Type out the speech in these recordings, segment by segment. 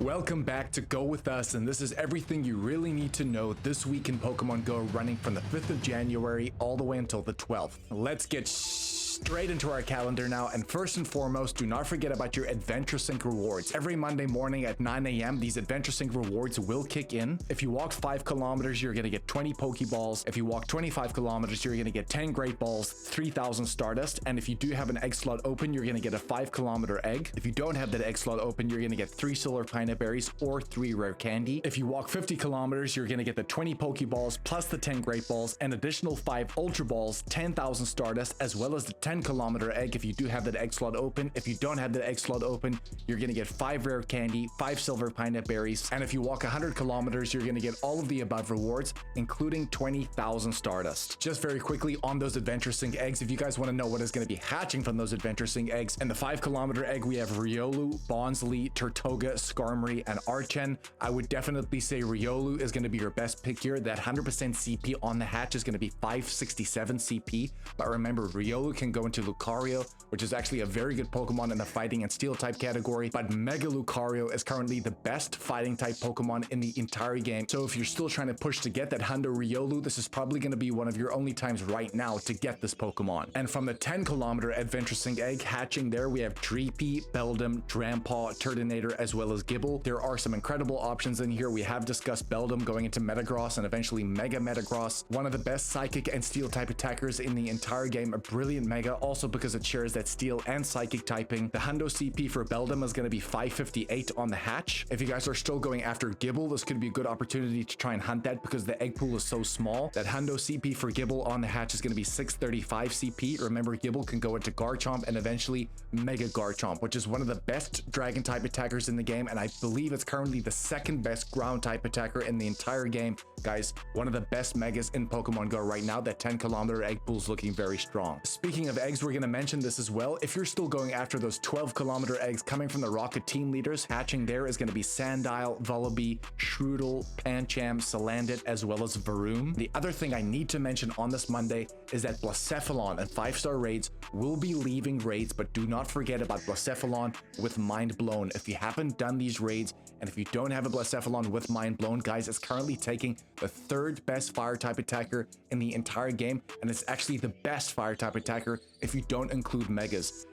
Welcome back to Go With Us, and this is everything you really need to know this week in Pokemon Go, running from the 5th of January all the way until the 12th. Let's get straight into our calendar now, and first and foremost, do not forget about your Adventure Sync rewards. Every Monday morning at 9 a.m., these Adventure Sync rewards will kick in. If you walk 5 kilometers, you're going to get 20 Pokeballs. If you walk 25 kilometers, you're going to get 10 Great Balls, 3,000 Stardust, and if you do have an egg slot open, you're going to get a 5-kilometer egg. If you don't have that egg slot open, you're going to get 3 Silver Pineapple Berries or 3 Rare Candy. If you walk 50 kilometers, you're going to get the 20 Pokeballs plus the 10 Great Balls, an additional 5 Ultra Balls, 10,000 Stardust, as well as the 10-kilometer egg if you do have that egg slot open. If you don't have that egg slot open, you're going to get 5 Rare Candy, 5 Silver Pineapple Berries, and if you walk 100 kilometers, you're going to get all of the above rewards, including 20,000 Stardust. Just very quickly on those Adventure Sync eggs, if you guys want to know what is going to be hatching from those Adventure Sync eggs, in the 5-kilometer egg, we have Riolu, Bonsly, Turtoga, Skarmory, and Archen. I would definitely say Riolu is going to be your best pick here. That 100% CP on the hatch is going to be 567 CP, but remember, Riolu can go into Lucario, which is actually a very good Pokemon in the fighting and steel type category, but Mega Lucario is currently the best fighting type Pokemon in the entire game. So if you're still trying to push to get that Hundo Riolu, this is probably going to be one of your only times right now to get this Pokemon. And from the 10-kilometer Adventure Sync egg hatching there, we have Dreepy, Beldum, Drampa, Turtonator, as well as Gibble. There are some incredible options in here. We have discussed Beldum going into Metagross and eventually Mega Metagross, one of the best Psychic and Steel type attackers in the entire game, a brilliant Mega, also because it shares that Steel and Psychic typing. The Hundo CP for Beldum is going to be 558 on the hatch. If you guys are still going after Gibble, this could be a good opportunity to try and hunt that because the egg pool is so small. That Hundo CP for Gibble on the hatch is going to be 635 CP. Remember, Gibble can go into Garchomp and eventually Mega Garchomp, which is one of the best Dragon type attackers in the game, and I believe it's currently the second best ground type attacker in the entire game. Guys, one of the best Megas in Pokemon Go right now. That 10-kilometer egg pool is looking very strong. Speaking of eggs, we're going to mention this as well. If you're still going after those 12-kilometer eggs coming from the Rocket team leaders, hatching there is going to be Sandile, Vullaby, Shroodle, Pancham, Salandit, as well as Varoom. The other thing I need to mention on this Monday is that Blacephalon and 5-star raids will be leaving raids, but do not forget about Blacephalon with Mind Blown. If you haven't done these raids, and if you don't have a Blacephalon with Mind Blown, guys, it's currently taking the 3rd best fire type attacker in the entire game, and it's actually the best fire type attacker if you don't include Megas.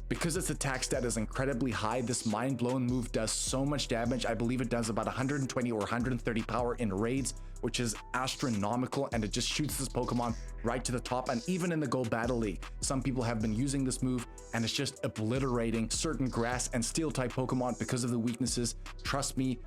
Because its attack stat is incredibly high, this Mind Blown move does so much damage. I believe it does about 120 or 130 power in raids, which is astronomical, and it just shoots this Pokemon right to the top. And even in the Go Battle League, some people have been using this move, and it's just obliterating certain grass and steel type Pokemon because of the weaknesses. Trust me,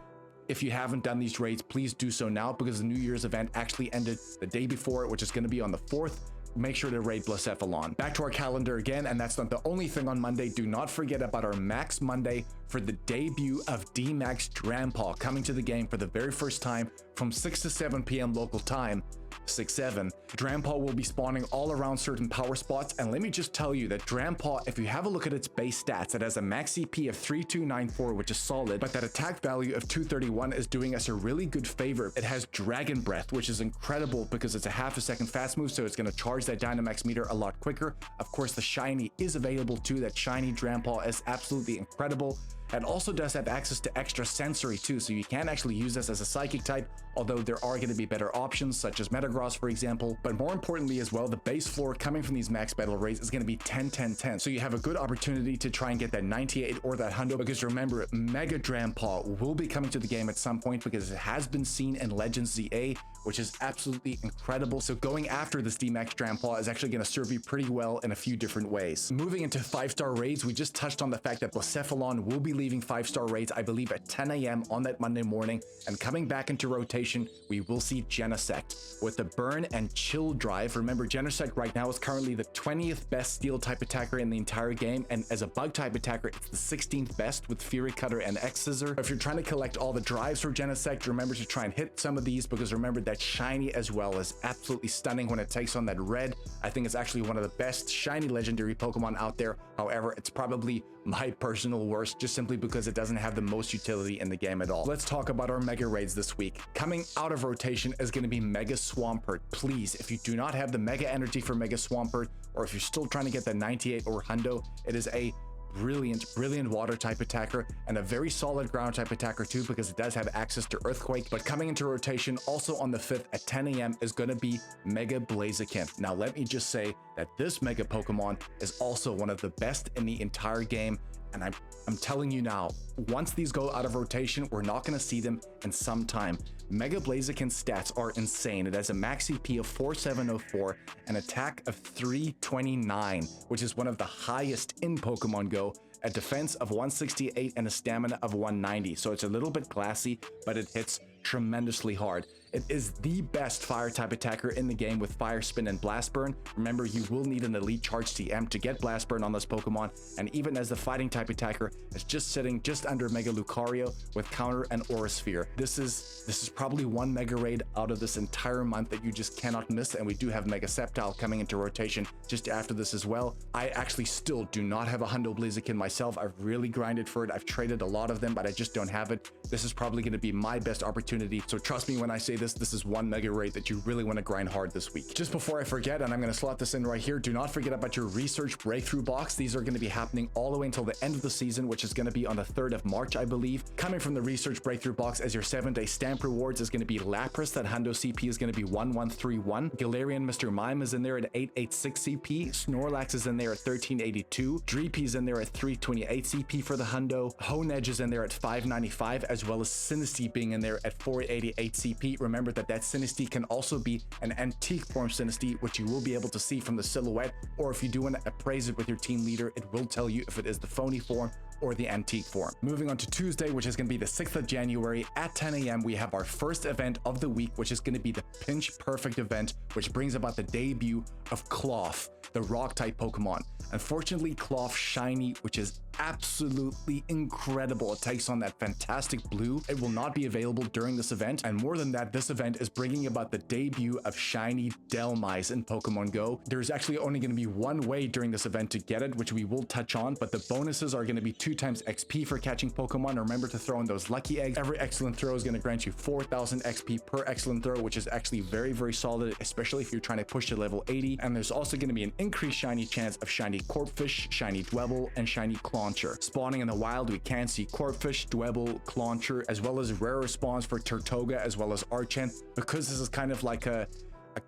if you haven't done these raids, please do so now, because the New Year's event actually ended the day before, which is going to be on the 4th. Make sure to raid Blacephalon. Back to our calendar again, and that's not the only thing on Monday. Do not forget about our Max Monday for the debut of Dynamax Drampa coming to the game for the very first time from 6 to 7 p.m. local time. 6-7. Drampa will be spawning all around certain power spots, and let me just tell you that Drampa, if you have a look at its base stats, it has a max CP of 3294, which is solid, but that attack value of 231 is doing us a really good favor. It has Dragon Breath, which is incredible because it's a half a second fast move, so it's going to charge that Dynamax meter a lot quicker. Of course, the shiny is available too. That shiny Drampa is absolutely incredible. It also does have access to extra sensory too, so you can actually use this as a Psychic type, although there are going to be better options such as Metagross, for example. But more importantly as well, the base floor coming from these max battle raids is going to be 10-10-10, so you have a good opportunity to try and get that 98 or that Hundo, because remember, Mega Drampa will be coming to the game at some point because it has been seen in Legends ZA, which is absolutely incredible. So going after this Dynamax Drampa is actually going to serve you pretty well in a few different ways. Moving into 5-star raids, we just touched on the fact that Blacephalon will be leaving 5-star raids, I believe, at 10 a.m. on that Monday morning, and coming back into rotation, we will see Genesect with the Burn and Chill Drive. Remember, Genesect right now is currently the 20th best Steel type attacker in the entire game, and as a Bug type attacker, it's the 16th best with Fury Cutter and X-Scissor. If you're trying to collect all the drives for Genesect, remember to try and hit some of these, because remember that shiny as well is absolutely stunning when it takes on that red. I think it's actually one of the best shiny legendary Pokemon out there. However, it's probably my personal worst, just simply because it doesn't have the most utility in the game at all. Let's talk about our Mega Raids this week. Coming out of rotation is going to be Mega Swampert. Please, if you do not have the Mega Energy for Mega Swampert, or if you're still trying to get the 98 or Hundo, it is a brilliant water type attacker and a very solid ground type attacker too, because it does have access to Earthquake. But coming into rotation also on the 5th at 10 a.m. is going to be Mega Blaziken. Now let me just say that this Mega Pokemon is also one of the best in the entire game, and I'm telling you now, once these go out of rotation, we're not going to see them in some time. Mega Blaziken's stats are insane. It has a max CP of 4704, an attack of 329, which is one of the highest in Pokemon Go, a defense of 168, and a stamina of 190. So it's a little bit classy, but it hits tremendously hard. It is the best fire type attacker in the game with Fire Spin and Blast Burn. Remember, you will need an elite charge TM to get Blast Burn on this Pokemon, and even as the fighting type attacker, it's just sitting just under Mega Lucario with Counter and Aura Sphere. This is probably one Mega Raid out of this entire month that you just cannot miss, and we do have Mega Sceptile coming into rotation just after this as well. I actually still do not have a Hundo Blaziken myself. I've really grinded for it. I've traded a lot of them, but I just don't have it. This is probably going to be my best opportunity, so trust me when I say this is one Mega Raid that you really want to grind hard this week. Just before I forget, and I'm going to slot this in right here, do not forget about your research breakthrough box. These are going to be happening all the way until the end of the season, which is going to be on the 3rd of March, I believe. Coming from the research breakthrough box as your 7-day stamp rewards is going to be Lapras. That Hundo CP is going to be 1131. Galarian Mr. Mime is in there at 886 CP. Snorlax is in there at 1382. Dreepy is in there at 328 CP for the Hundo. Honedge is in there at 595, as well as Sinistea being in there at 488 CP. Remember that Sinistea can also be an antique form Sinistea, which you will be able to see from the silhouette, or if you do want to appraise it with your team leader, it will tell you if it is the phony form or the antique form. Moving on to Tuesday, which is going to be the 6th of January at 10 a.m. we have our first event of the week, which is going to be the Pinch Perfect event, which brings about the debut of Cloth, the rock type Pokemon. Unfortunately, Cloth Shiny, which is absolutely incredible. It takes on that fantastic blue. It will not be available during this event, and more than that, this event is bringing about the debut of Shiny Delmise in Pokemon Go. There's actually only going to be one way during this event to get it, which we will touch on, but the bonuses are going to be 2 times XP for catching Pokemon. Remember to throw in those lucky eggs. Every excellent throw is going to grant you 4,000 XP per excellent throw, which is actually very solid, especially if you're trying to push to level 80. And there's also going to be an increased shiny chance of Shiny Corphish, Shiny Dwebble, and Shiny Clauncher. Spawning in the wild, we can see Corphish, Dwebble, Clauncher, as well as rarer spawns for Turtoga, as well as Archant. Because this is kind of like a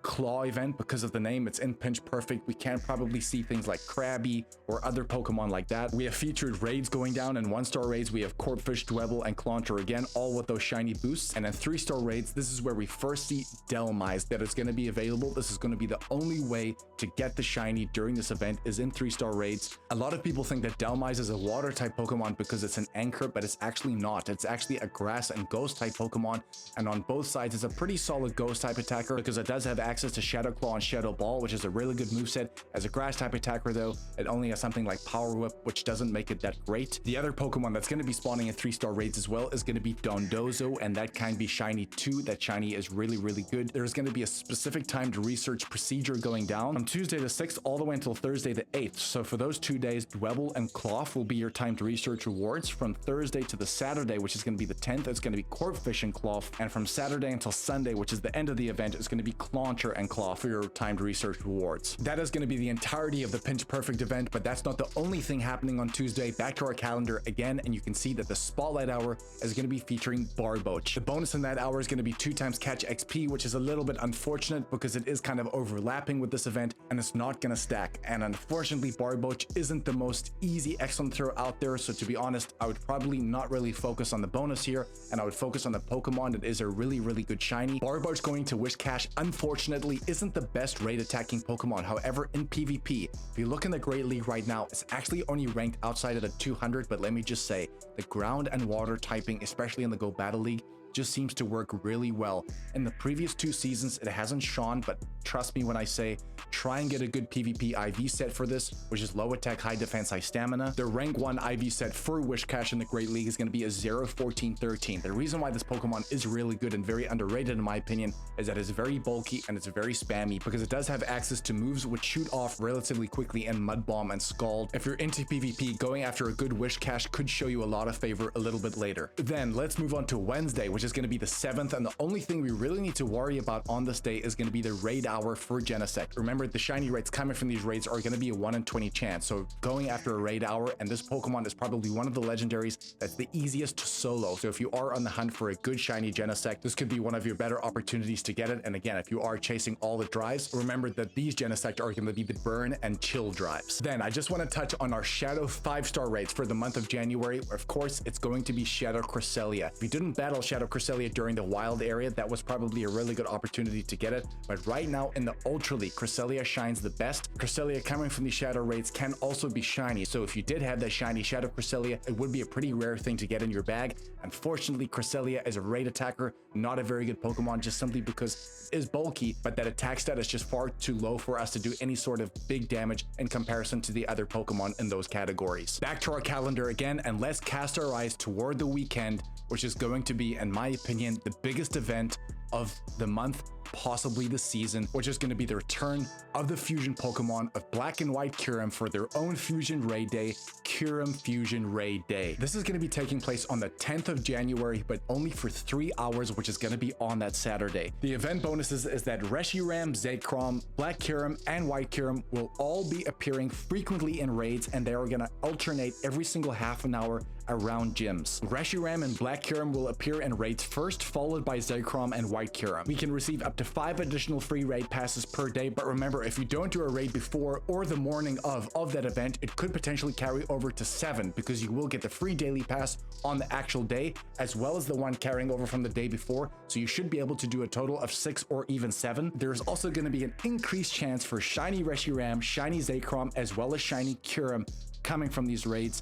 claw event, because of the name, it's in Pinch Perfect, we can probably see things like Krabby or other Pokemon like that. We have featured raids going down. In 1-star raids, we have Corphish, Dwebble, and Clauncher again, all with those shiny boosts. And in 3-star raids, this is where we first see Delmise, that is going to be available. This is going to be the only way to get the shiny during this event, is in 3-star raids. A lot of people think that Delmise is a water type Pokemon because it's an anchor, but it's actually not. It's actually a grass and ghost type Pokemon, and on both sides, it's a pretty solid ghost type attacker because it does have access to Shadow Claw and Shadow Ball, which is a really good moveset. As a grass type attacker though, it only has something like Power Whip, which doesn't make it that great. The other Pokemon that's going to be spawning in 3-star raids as well is going to be Dondozo, and that can be shiny too. That shiny is really good. There's going to be a specific time to research procedure going down from Tuesday the 6th all the way until Thursday the 8th. So for those 2 days, Dwebble and Cloth will be your time to research rewards. From Thursday to the Saturday, which is going to be the 10th, it's going to be Corphish and Cloth, and from Saturday until Sunday, which is the end of the event, it's going to be Clauncher and Claw for your timed research rewards. That is going to be the entirety of the Pinch Perfect event, but that's not the only thing happening on Tuesday. Back to our calendar again, and you can see that the Spotlight Hour is going to be featuring Barboach. The bonus in that hour is going to be 2 times catch XP, which is a little bit unfortunate because it is kind of overlapping with this event, and it's not going to stack. And unfortunately, Barboach isn't the most easy excellent throw out there, so to be honest, I would probably not really focus on the bonus here, and I would focus on the Pokemon that is a really good shiny. Barboach going to Wish Cash, unfortunately, isn't the best raid attacking Pokemon. However, in PvP, if you look in the Great League right now, it's actually only ranked outside of the 200, but let me just say, the ground and water typing, especially in the Go Battle League, just seems to work really well. In the previous 2 seasons, it hasn't shone, but trust me when I say, try and get a good PvP IV set for this, which is low attack, high defense, high stamina. The rank 1 IV set for Wish Cash in the Great League is going to be a 0, 14, 13. The reason why this Pokemon is really good and very underrated in my opinion is that it's very bulky and it's very spammy because it does have access to moves which shoot off relatively quickly in Mud Bomb and Scald. If you're into PvP, going after a good Wish Cash could show you a lot of favor a little bit later. Then let's move on to Wednesday, which is going to be the 7th, and the only thing we really need to worry about on this day is going to be the raid hour for Genesect. Remember, the shiny raids coming from these raids are going to be a 1 in 20 chance, so going after a raid hour, and this Pokemon is probably one of the legendaries that's the easiest to solo. So if you are on the hunt for a good shiny Genesect, this could be one of your better opportunities to get it. And again, if you are chasing all the drives, remember that these Genesect are going to be the burn and chill drives. Then I just want to touch on our Shadow 5-star raids for the month of January. Of course, it's going to be Shadow Cresselia. If you didn't battle Shadow Cresselia during the wild area, that was probably a really good opportunity to get it. But right now in the Ultra League, Cresselia shines the best. Cresselia coming from the Shadow raids can also be shiny. So if you did have that shiny Shadow Cresselia, it would be a pretty rare thing to get in your bag. Unfortunately, Cresselia is a raid attacker, not a very good Pokemon, just simply because it is bulky, but that attack stat is just far too low for us to do any sort of big damage in comparison to the other Pokemon in those categories. Back to our calendar again, and let's cast our eyes toward the weekend, which is going to be, in my opinion, the biggest event of the month, possibly the season, which is going to be the return of the fusion Pokemon of Black and White Kyurem for their own Fusion Raid Day, Kyurem Fusion Raid Day. This is going to be taking place on the 10th of January, but only for 3 hours, which is going to be on that Saturday. The event bonuses is that Reshiram, Zekrom, Black Kyurem, and White Kyurem will all be appearing frequently in raids, and they are going to alternate every single half an hour around gyms. Reshiram and Black Kyurem will appear in raids first, followed by Zekrom and White Kyurem. We can receive up to 5 additional free raid passes per day, but remember, if you don't do a raid before or the morning of that event, it could potentially carry over to 7, because you will get the free daily pass on the actual day, as well as the one carrying over from the day before, so you should be able to do a total of 6 or even 7. There's also going to be an increased chance for shiny Reshiram, shiny Zekrom, as well as shiny Kyurem coming from these raids.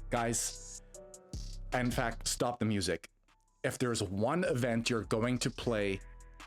Guys, in fact, stop the music. If there's one event you're going to play,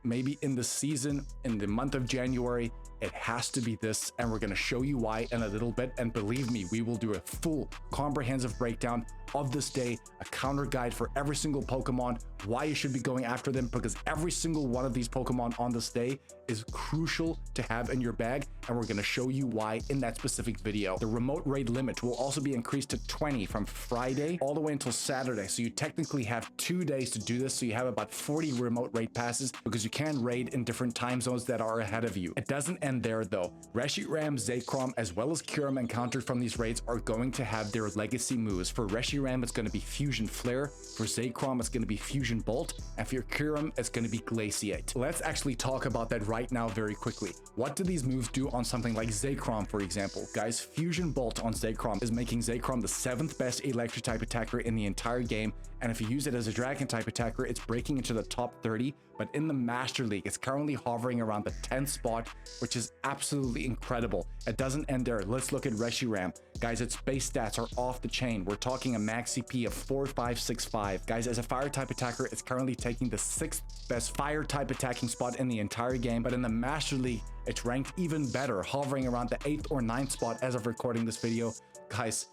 maybe in the season, in the month of January, it has to be this, and we're going to show you why in a little bit. And believe me, we will do a full comprehensive breakdown of this day, a counter guide for every single Pokemon, why you should be going after them, because every single one of these Pokemon on this day is crucial to have in your bag, and we're going to show you why in that specific video. The remote raid limit will also be increased to 20 from Friday all the way until Saturday, so you technically have 2 days to do this, so you have about 40 remote raid passes, because you can raid in different time zones that are ahead of you. It doesn't end there though. Reshiram, Zekrom, as well as Kyurem encountered from these raids are going to have their legacy moves. For Reshiram, it's going to be Fusion Flare, for Zekrom, it's going to be Fusion Bolt, and for your Kyurem, it's going to be Glaciate. Let's actually talk about that right now very quickly. What do these moves do on something like Zekrom, for example? Guys, Fusion Bolt on Zekrom is making Zekrom the 7th best electric type attacker in the entire game, and if you use it as a dragon type attacker, it's breaking into the top 30, but in the Master League, it's currently hovering around the 10th spot, which is absolutely incredible. It doesn't end there. Let's look at Reshiram. Guys, its base stats are off the chain. We're talking a max CP of 4565. Guys, as a fire type attacker, it's currently taking the 6th best fire type attacking spot in the entire game, but in the Master League, it's ranked even better, hovering around the 8th or 9th spot as of recording this video. Guys,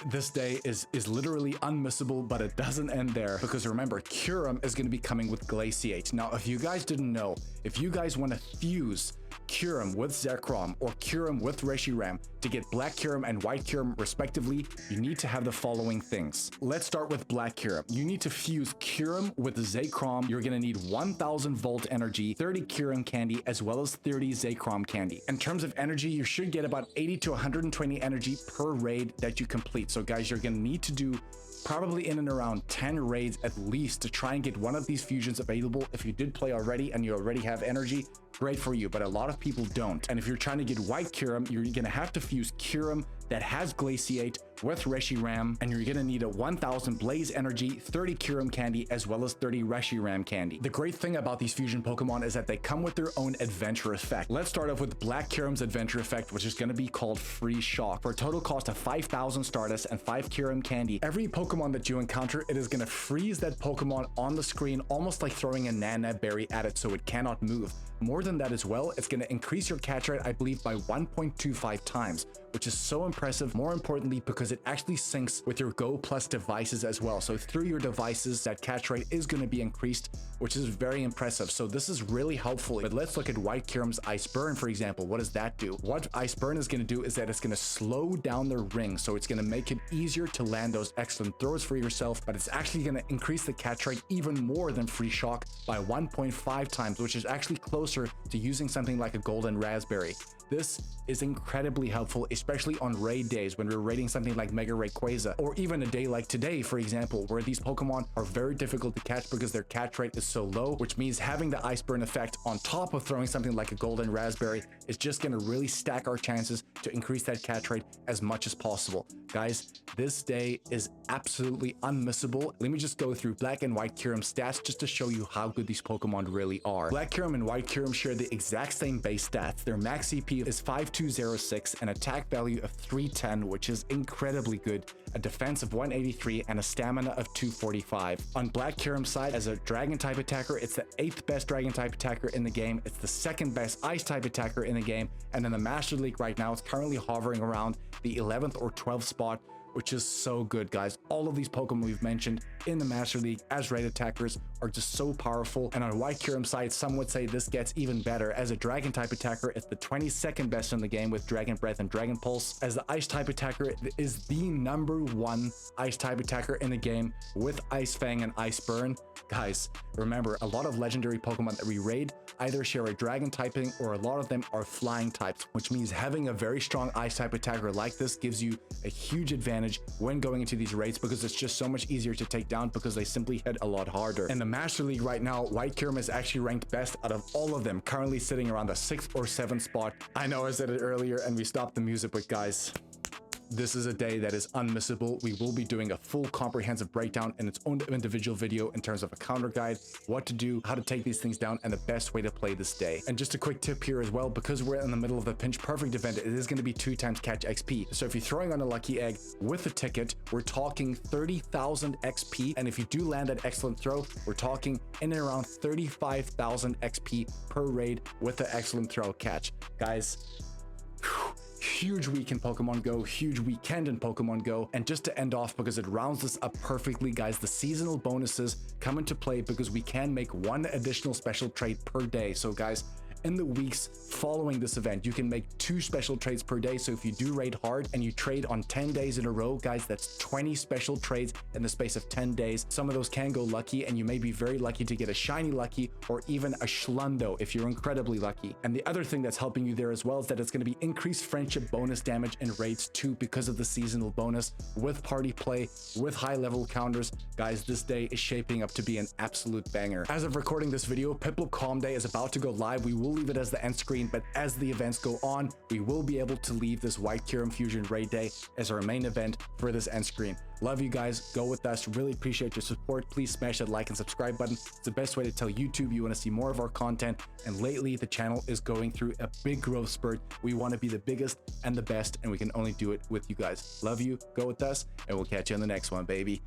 this day is literally unmissable, but it doesn't end there, because remember, Kyurem is going to be coming with Glaciate. Now, if you guys didn't know, if you guys want to fuse Kyurem with Zekrom or Kyurem with Reshiram to get Black Kyurem and White Kyurem respectively, you need to have the following things. Let's start with Black Kyurem. You need to fuse Kyurem with Zekrom. You're going to need 1000 volt energy, 30 Kyurem candy, as well as 30 Zekrom candy. In terms of energy, you should get about 80 to 120 energy per raid that you complete. So guys, you're going to need to do probably in and around 10 raids at least to try and get one of these fusions available. If you did play already and you already have energy, great for you, but a lot of people don't. And if you're trying to get White Kyurem, you're gonna have to fuse Kyurem that has Glaciate with Reshiram, and you're gonna need a 1000 Blaze energy, 30 Kyurem candy, as well as 30 Reshiram candy. The great thing about these fusion Pokemon is that they come with their own adventure effect. Let's start off with Black Kyurem's adventure effect, which is gonna be called Freeze Shock. For a total cost of 5000 Stardust and 5 Kyurem candy, every Pokemon that you encounter, it is gonna freeze that Pokemon on the screen, almost like throwing a Nana berry at it so it cannot move. More than that as well, it's going to increase your catch rate, I believe, by 1.25 times, which is so impressive, more importantly, because because it actually syncs with your Go Plus devices as well. So through your devices, that catch rate is going to be increased, which is very impressive. So this is really helpful. But let's look at White Kyurem's Ice Burn, for example. What does that do? What Ice Burn is going to do is that it's going to slow down the ring. So it's going to make it easier to land those excellent throws for yourself, but it's actually going to increase the catch rate even more than Free Shock by 1.5 times, which is actually closer to using something like a Golden Raspberry. This is incredibly helpful, especially on raid days when we're raiding something like Mega Rayquaza, or even a day like today, for example, where these Pokemon are very difficult to catch because their catch rate is so low, which means having the Ice Burn effect on top of throwing something like a Golden Raspberry is just going to really stack our chances to increase that catch rate as much as possible. Guys, this day is absolutely unmissable. Let me just go through Black and White Kyurem stats just to show you how good these Pokemon really are. Black Kyurem and White Kyurem share the exact same base stats. Their max CP is 5206, an attack value of 310, which is incredibly good, a defense of 183, and a stamina of 245. On Black Kyurem's side, as a Dragon type attacker, it's the 8th best Dragon type attacker in the game. It's the 2nd best Ice type attacker in the game, and in the Master League right now, it's currently hovering around the 11th or 12th spot, which is so good, guys. All of these Pokemon we've mentioned in the Master League as raid attackers are just so powerful. And on White Kyurem's side, some would say this gets even better. As a Dragon type attacker, it's the 22nd best in the game with Dragon Breath and Dragon Pulse. As the Ice type attacker, it is the #1 Ice type attacker in the game with Ice Fang and Ice Burn. Guys, remember, a lot of legendary Pokemon that we raid either share a Dragon typing, or a lot of them are flying types, which means having a very strong Ice type attacker like this gives you a huge advantage when going into these raids, because it's just so much easier to take down because they simply hit a lot harder. In the Master League right now, White Kyurem is actually ranked best out of all of them, currently sitting around the 6th or 7th spot. I know I said it earlier and we stopped the music, but guys, this is a day that is unmissable. We will be doing a full comprehensive breakdown in its own individual video in terms of a counter guide, what to do, how to take these things down, and the best way to play this day. And just a quick tip here as well, because we're in the middle of the Pinch Perfect event, it is going to be 2 times catch XP. So if you're throwing on a lucky egg with a ticket, we're talking 30,000 XP. And if you do land an excellent throw, we're talking in and around 35,000 XP per raid with the excellent throw catch. Guys, huge week in Pokemon Go, huge weekend in Pokemon Go. And just to end off, because it rounds this up perfectly, guys, the seasonal bonuses come into play because we can make 1 additional special trade per day. So guys, in the weeks following this event, you can make 2 special trades per day. So if you do raid hard and you trade on 10 days in a row, guys, that's 20 special trades in the space of 10 days. Some of those can go lucky, and you may be very lucky to get a shiny lucky or even a schlundo if you're incredibly lucky. And the other thing that's helping you there as well is that it's going to be increased friendship bonus damage in raids too, because of the seasonal bonus with party play, with high level counters. Guys, this day is shaping up to be an absolute banger. As of recording this video, Piplup Calm Day is about to go live. We will leave it as the end screen, but as the events go on, we will be able to leave this White Kyurem Fusion Raid Day as our main event for this end screen. Love you guys. Go with us. Really appreciate your support. Please smash that like and subscribe button. It's the best way to tell YouTube you want to see more of our content. And lately, the channel is going through a big growth spurt. We want to be the biggest and the best, and we can only do it with you guys. Love you. Go with us, and we'll catch you in the next one, baby.